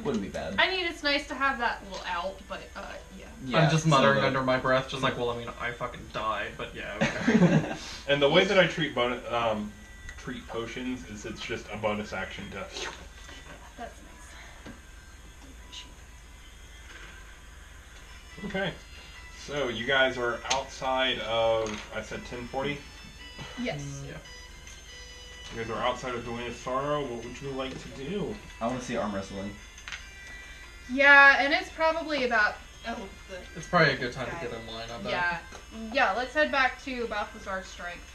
Wouldn't be bad. I mean, it's nice to have that little out, but yeah. I'm just muttering under my breath, just like, well, I mean, I fucking died, but yeah, okay. And the way that I treat treat potions is it's just a bonus action to... That's nice. Okay. So, you guys are outside of, I said 1040? Yes. Yeah. You guys are outside of Dwayne of Sorrow. What would you like to do? I want to see arm wrestling. Yeah, and it's probably about... It's probably a good time to get in line, I bet. Yeah, let's head back to Balthazar's strength.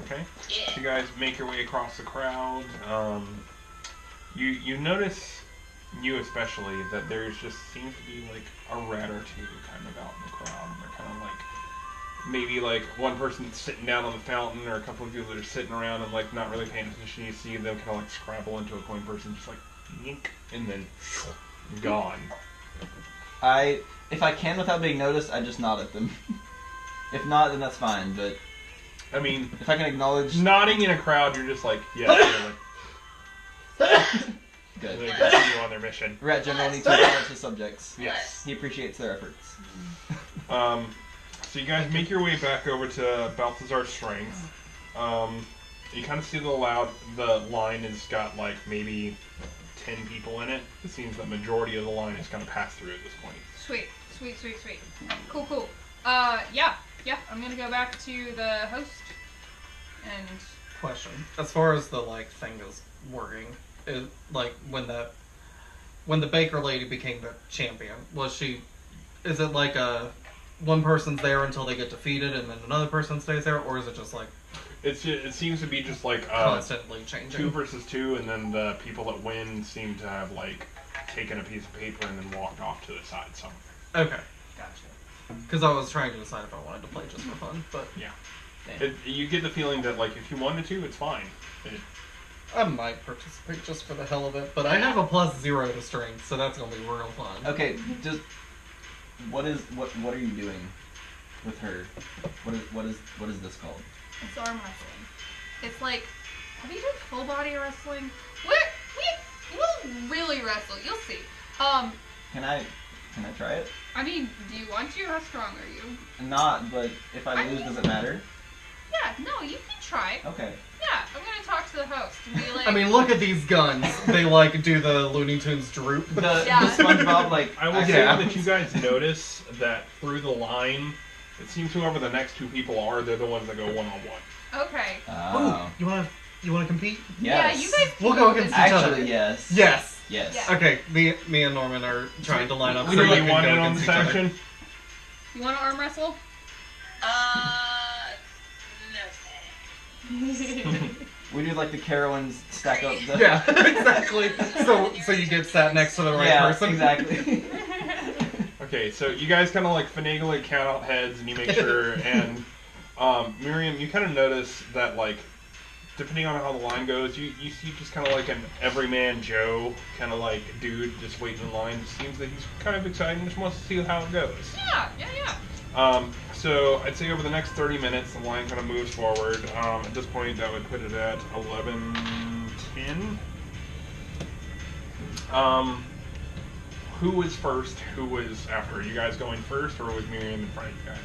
Okay. So you guys make your way across the crowd. You notice, you especially, that there's just seems to be like a rat or two kind of out in the crowd. And they're kind of like, maybe like one person sitting down on the fountain, or a couple of people that are sitting around and like not really paying attention. You see them kind of like scrabble into a coin person, just like yink, and then gone. If I can without being noticed, I just nod at them. If not, then that's fine, but... I mean... If I can acknowledge... Nodding in a crowd, you're just like, yeah, Good. They continue on their mission. Rat General needs to acknowledge his subjects. Yes. He appreciates their efforts. So you guys make your way back over to Balthazar's strength. You kind of see the line has got like maybe 10 people in it. It seems the majority of the line is kind of passed through at this point. Sweet. Cool. Yeah, I'm gonna go back to the host and... Question. As far as the, like, thing is working, like, when the baker lady became the champion, is it like one person's there until they get defeated and then another person stays there, or is it just like... It seems to be just like constantly changing. 2 versus 2, and then the people that win seem to have like taken a piece of paper and then walked off to the side somewhere. Okay. Gotcha. Because I was trying to decide if I wanted to play just for fun, but... Yeah. You get the feeling that, like, if you wanted to, it's fine. I might participate just for the hell of it, but I have a +0 to strength, so that's gonna be real fun. Okay, just... What are you doing with her? What is this called? It's arm wrestling. It's like... Have you done full body wrestling? We'll really wrestle. You'll see. Can I try it? I mean, do you want to? How strong are you? Not, but if I lose, does it matter? Yeah, no, you can try. Okay. Yeah, I'm gonna talk to the host and be like... I mean, look at these guns. They, like, do the Looney Tunes droop. The SpongeBob, like... I will say that you guys notice that through the line, it seems whoever the next 2 people are, they're the ones that go one-on-one. Okay. Oh. Ooh, you wanna compete? Yes. Yeah, you guys... We'll go against each other. Actually, yes. Yes. Yes. Yeah. Okay, me and Norman are trying to line up. So you want it on this action? You want to arm wrestle? No. We do like the Carowinds stack up. Yeah, exactly. So you get sat next to the right person. Exactly. Okay, so you guys kind of like finagle and count out heads, and you make sure. And Miriam, you kind of notice that like, depending on how the line goes, you see just kind of like an everyman Joe kind of like dude just waiting in line. It seems that he's kind of excited and just wants to see how it goes. Yeah. So I'd say over the next 30 minutes, the line kind of moves forward. At this point, that would put it at 11:10. Who was first? Who was after? Are you guys going first, or was Miriam in front of you guys?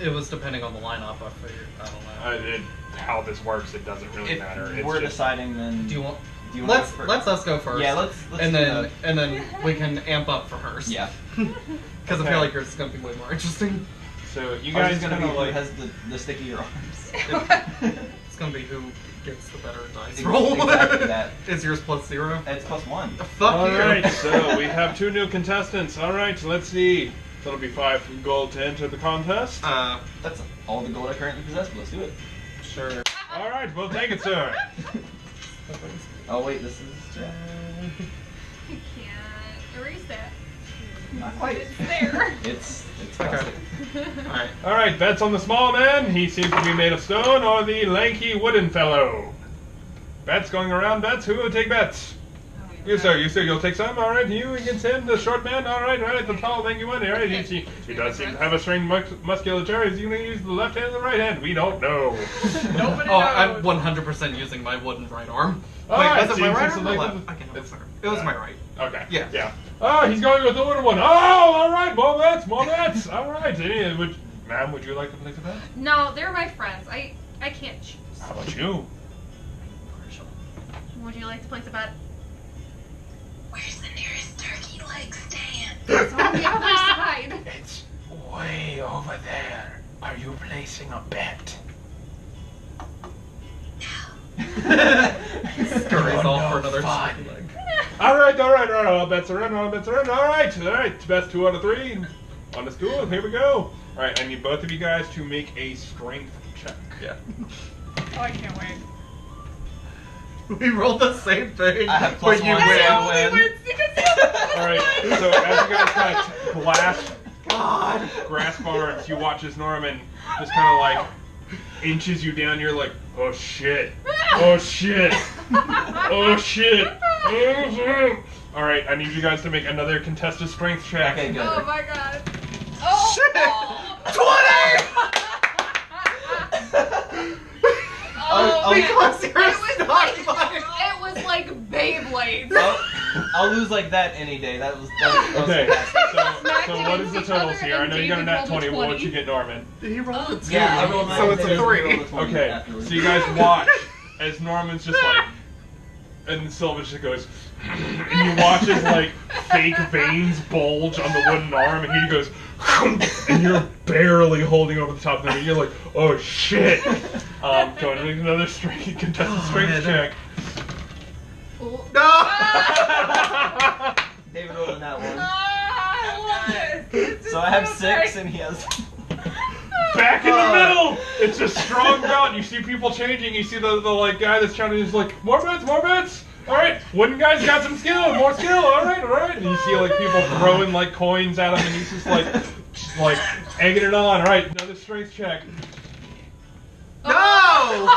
It was depending on the lineup. I figured. I don't know. How this works, it doesn't really matter. It's we're just deciding, then. Do you want? Let's us go first. Yeah, let's and do then we can amp up for hers. Yeah. Because I feel like yours is gonna be way more interesting. So you guys gonna be like who has the stickier arms. It's gonna be who gets the better dice Exactly roll. that. Is yours +0? It's +1. Fuck All you. right, so we have 2 new contestants. All right, let's see. That'll be 5 gold to enter the contest. That's all the gold I currently possess. Let's do it. Sure. All right, we'll take it, sir. Oh wait, this is. You can't erase that. Not quite. It's there. It's Okay. plastic. Alright. All right, bets on the small man. He seems to be made of stone, or the lanky wooden fellow. Bets going around. Bets. Who will take bets? You, sir. You'll take some. All right. You against him, the short man. All right. The tall, lanky one. All right. He does seem to have a strange musculature. Is he going to use the left hand or the right hand? We don't know. Nobody Oh, knows. I'm 100% using my wooden right arm. All Wait, right, was it my seems right it's arm or like left? the- I can't it's- remember. It was my right. Okay. Yeah. Yeah. Oh, he's going with the little one. Oh, all right, more bets, more bets. All right. Ma'am, would you like to place a bet? No, they're my friends. I can't choose. How about you? Would you like to place a bet? Where's the nearest turkey leg stand? It's on the other side. It's way over there. Are you placing a bet? Scurries off for another fun. turkey leg. All right. All bets are in. All bets are in. All right. Best 2 out of 3 on the stool. Here we go. All right. I need both of you guys to make a strength check. Yeah. Oh, I can't wait. We rolled the same thing. I have but plus you one, so win. I win. All right. So as you guys kind of God. grasp arms, you watch as Norman just kind of like inches you down. You're like, oh shit, oh shit, oh shit, oh shit. All right, I need you guys to make another contested strength check. Okay, good. Oh my god. Oh. Oh, Because you're It was stuck like, by it was like Beyblades. I'll lose like that any day. That was Okay, fantastic. so what is the each totals other, here? I and know you got a David nat rolled a 20. What would 20. you get, Norman? He rolled a 2. Yeah, I rolled So it's a 3. Okay, afterwards. so you guys watch as Norman's just like, and Silva just goes, and you watch as like fake veins bulge on the wooden arm, and he goes, and you're barely holding over the top of them, and you're like, oh shit. Go ahead and make another contested strength check. No! David rolled in that one. I love this. This So is I have so 6 great. and he has. Back in the middle! It's a strong bout. You see people changing. You see the like guy that's trying to just like, more bets, more bets. All right, wooden guy's got some skill, more skill. All right, all right. And you see like people throwing like coins at him, and he's just like egging it on. All right, another strength check. No!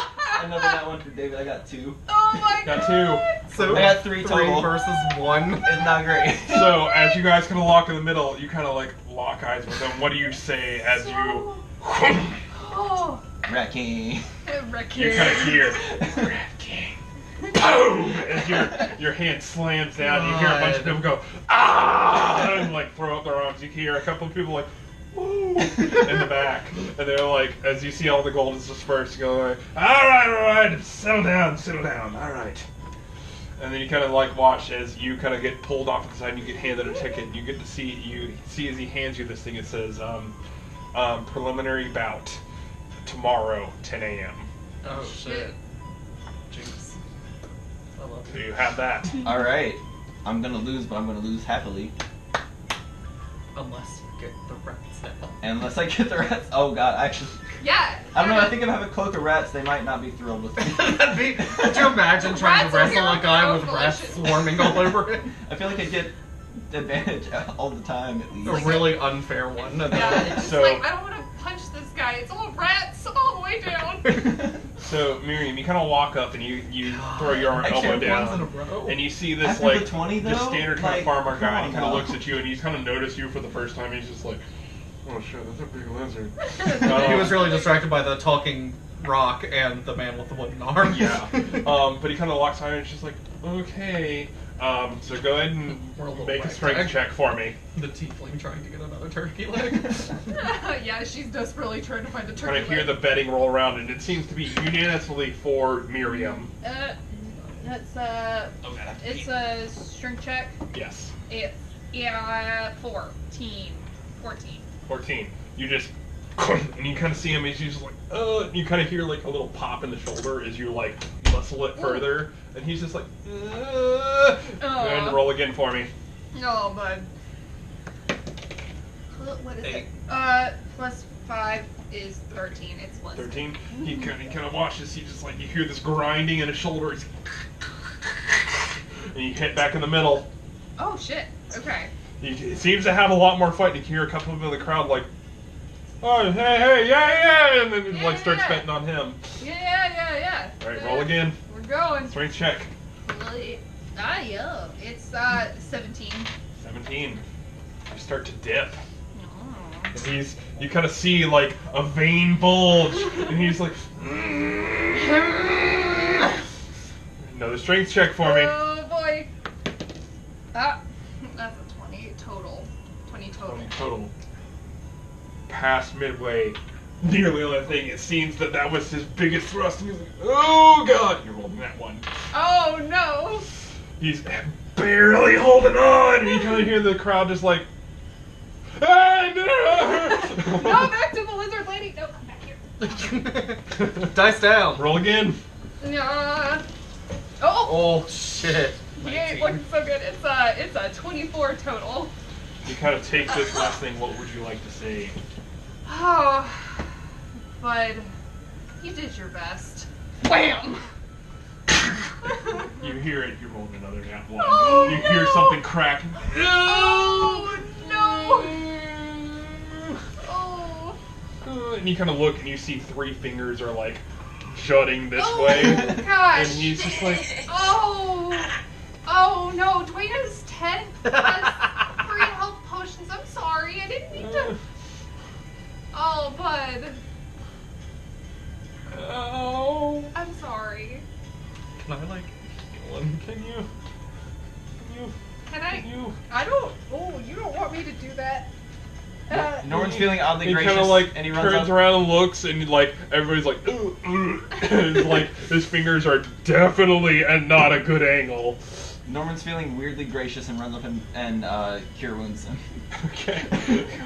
Another that one for David. I got 2. Oh my Got god. 2. So I got 3 total. versus 1. It's not great. So as you guys kind of lock in the middle, you kind of like lock eyes with them. What do you say as you? Oh. Rat King. You kind of hear Rat King. Boom! As your hand slams down, you hear a bunch of people go ah, and like throw up their arms. You hear a couple of people like woo in the back, and they're like, as you see all the gold is dispersed, you go like, all right, settle down, all right. And then you kind of like watch as you kind of get pulled off to the side, and you get handed a ticket. And you get to see as he hands you this thing. It says preliminary bout tomorrow, 10 a.m. Oh shit. Jinx. I love So it. you have that. All right. I'm gonna lose, but I'm gonna lose happily. Unless you get the rats now. Unless I get the rats. Oh god, actually. Yeah. I don't know. I think if I have a cloak of rats, they might not be thrilled with me. Could you imagine trying to Rats are wrestle a guy with hero rats collection. swarming all over him? I feel like I get advantage all the time at A least. really unfair one. Yeah, it's just So- like, I don't want to punch this guy. It's all rats all the way down. So Miriam, you kind of walk up and you throw your I elbow can't ones in a down, row. and you see this After like the 20 the though? standard kind Like, of farmer come guy. on And he kind of now. looks at you and he's kind of noticed you for the first time. And he's just like, oh shit, that's a big lizard. He was really distracted by the talking rock and the man with the wooden arm. Yeah. But he kind of walks on and he's just like, okay. So go ahead and We're a little make a ragtag. strength check for me. The tiefling trying to get another turkey leg. Yeah, she's desperately trying to find the turkey Kind of hear leg. the betting roll around, and it seems to be unanimously for Miriam. That's Oh man. it's a strength check. Yes. It's 14. 14. You just, and you kind of see him. He's just like, and you kind of hear like a little pop in the shoulder as you like muscle it further, and he's just like, and roll again for me. No, bud. What is Eight. it? Plus 5 is 13. It's plus 13. He kind of watches. He just like you hear this grinding in his shoulder. He's, and you hit back in the middle. Oh shit. Okay. He seems to have a lot more fight. You can hear a couple of them in the crowd like, oh hey yeah, and then he like starts Yeah. betting on him. Yeah. All right, roll again. We're going. Strength check. Yeah. It's 17. 17. You start to dip. Oh. And you kind of see like a vein bulge, and he's like, another strength check for me. Oh boy. 20 total. 20 total. 20 total. Past midway, nearly on the thing, it seems that was his biggest thrust. He's like, oh god! You're holding that one. Oh no! He's barely holding on, and you kind of hear the crowd just like, ah, no! No, back to the lizard lady. No, come back here. Dice down. Roll again. Yeah. Oh, Oh shit. he ain't looking so good. It's a 24 total. You kind of take this last thing. What would you like to say? Oh, bud, you did your best. Wham! You hear it. You're rolling another nat one. Oh, you hear no. something crack. Oh no! Oh. And you kind of look and you see 3 fingers are like jutting this Oh, way. gosh. And he's just like, Oh. Oh no! Dwayne has 10 plus 3 health potions. I'm sorry. I didn't mean to. Oh, bud. oh. I'm sorry. Can I like? Can you? Can I? You? I don't. Oh, you don't want me to do that. Norman's feeling oddly He gracious, kind of like and he runs turns up. around and looks, and like everybody's like, ooh, ooh. And it's like his fingers are definitely at not a good angle. Norman's feeling weirdly gracious and runs up and cure wounds him. Okay, go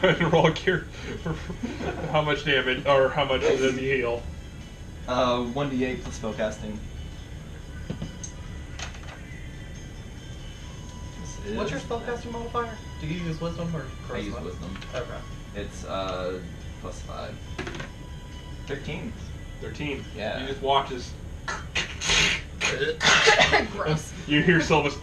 ahead and roll a cure. How much damage or how much does he heal? 1d8 plus spellcasting. This is What's your spellcasting modifier? Do you use wisdom or charisma? I use wisdom. Okay. It's plus 5. 13. 13. Yeah. You just watch as Gross. you hear Sylvis.